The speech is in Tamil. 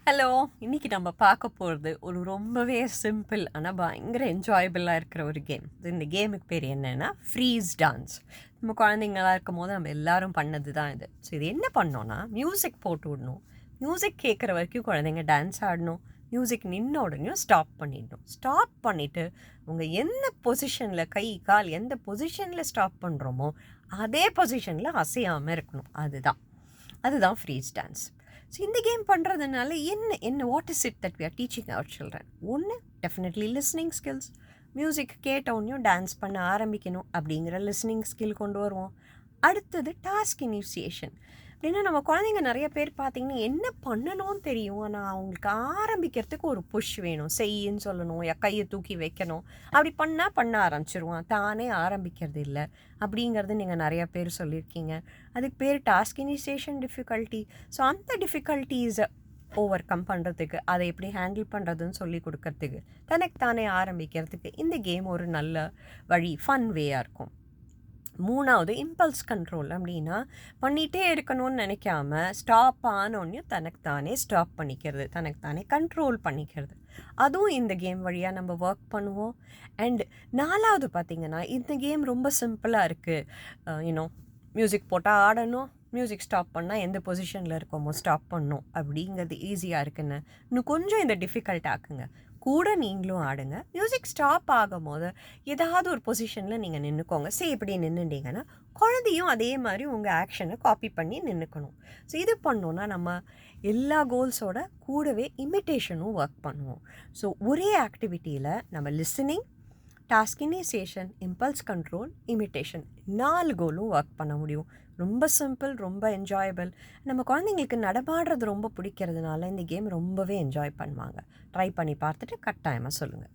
ஹலோ! இன்னைக்கு நம்ம பார்க்க போறது ஒரு ரொம்பவே சிம்பிள் ஆனா பயங்கர என்ஜாயபிளா இருக்கிற ஒரு கேம். இந்த கேமுக்கு பேர் என்னன்னா, ஃப்ரீஸ் டான்ஸ். நம்ம குழந்தைங்களா இருக்கும்போது நம்ம எல்லாரும் பண்ணது தான் இது. ஸோ இது என்ன பண்ணோம்னா, மியூசிக் போட்டு விடணும். மியூசிக் கேட்குற வரைக்கும் குழந்தைங்க டான்ஸ் ஆடணும். மியூசிக் நின்ன உடனேயும் ஸ்டாப் பண்ணிடணும். ஸ்டாப் பண்ணிட்டு, உங்க எந்த பொசிஷன்ல கை, கால் எந்த பொசிஷன்ல ஸ்டாப் பண்றோமோ, அதே பொசிஷன்ல அசையாம இருக்கணும். அதுதான் ஃப்ரீஸ் டான்ஸ். ஸோ இந்த கேம் பண்ணுறதுனால என்ன what is it that we are teaching our children? ஒன்று, டெஃபினெட்லி லிஸ்னிங் ஸ்கில்ஸ். மியூசிக் கேட்டவுடனேயும் டான்ஸ் பண்ண ஆரம்பிக்கணும் அப்படிங்கிற லிஸ்னிங் ஸ்கில் கொண்டு வருவோம். அடுத்தது டாஸ்க் இனிஷியேஷன். அப்படின்னா நம்ம குழந்தைங்க நிறைய பேர் பார்த்தீங்கன்னா என்ன பண்ணணும்னு தெரியும், ஆனால் அவங்களுக்கு ஆரம்பிக்கிறதுக்கு ஒரு புஷ் வேணும். செய்யின்னு சொல்லணும், கையை தூக்கி வைக்கணும். அப்படி பண்ண ஆரம்பிச்சிருவான், தானே ஆரம்பிக்கிறது இல்லை அப்படிங்கிறது நீங்கள் நிறைய பேர் சொல்லியிருக்கீங்க. அதுக்கு பேர் டாஸ்க் இனிஷியேஷன் டிஃபிகல்ட்டி. ஸோ அந்த டிஃபிகல்ட்டிஸை ஓவர் கம் பண்ணுறதுக்கு, அதை எப்படி ஹேண்டில் பண்ணுறதுன்னு சொல்லி கொடுக்கறதுக்கு, தனக்கு தானே ஆரம்பிக்கிறதுக்கு இந்த கேம் ஒரு நல்ல வழி, ஃபன் வேயாக இருக்கும். மூணாவது இம்பல்ஸ் கண்ட்ரோல். அப்படின்னா பண்ணிகிட்டே இருக்கணும்னு நினைக்காம ஸ்டாப் ஆனோடனையும் தனக்கு தானே ஸ்டாப் பண்ணிக்கிறது, தனக்கு தானே கண்ட்ரோல் பண்ணிக்கிறது. அதுவும் இந்த கேம் வழியாக நம்ம ஒர்க் பண்ணுவோம். அண்ட் நாலாவது பார்த்திங்கன்னா, இந்த கேம் ரொம்ப சிம்பிளாக இருக்குது. மியூசிக் போட்டால் ஆடணும், மியூசிக் ஸ்டாப் பண்ணால் எந்த பொசிஷனில் இருக்கோமோ ஸ்டாப் பண்ணணும் அப்படிங்கிறது ஈஸியாக இருக்குன்னு இன்னும் கொஞ்சம் இந்த டிஃபிகல்ட் ஆக்குங்க. கூட நீங்களும் ஆடுங்க. மியூசிக் ஸ்டாப் ஆகும் போது ஏதாவது ஒரு பொசிஷனில் நீங்கள் நின்றுக்கோங்க. இப்படி நின்றுட்டீங்கன்னா குழந்தையும் அதே மாதிரி உங்கள் ஆக்ஷனை காப்பி பண்ணி நின்றுக்கணும். ஸோ இது பண்ணோன்னா நம்ம எல்லா கோல்ஸோட கூடவே இமிட்டேஷனும் ஒர்க் பண்ணுவோம். ஸோ ஒரே ஆக்டிவிட்டியில் நம்ம listening, task initiation, impulse control, imitation 4 கோலும் ஒர்க் பண்ண முடியும். ரொம்ப சிம்பிள், ரொம்ப என்ஜாயபிள். நம்ம குழந்தைங்களுக்கு நடமாடுறது ரொம்ப பிடிக்கிறதுனால இந்த கேம் ரொம்பவே என்ஜாய் பண்ணுவாங்க. ட்ரை பண்ணி பார்த்துட்டு கட்டாயமாக சொல்லுங்கள்.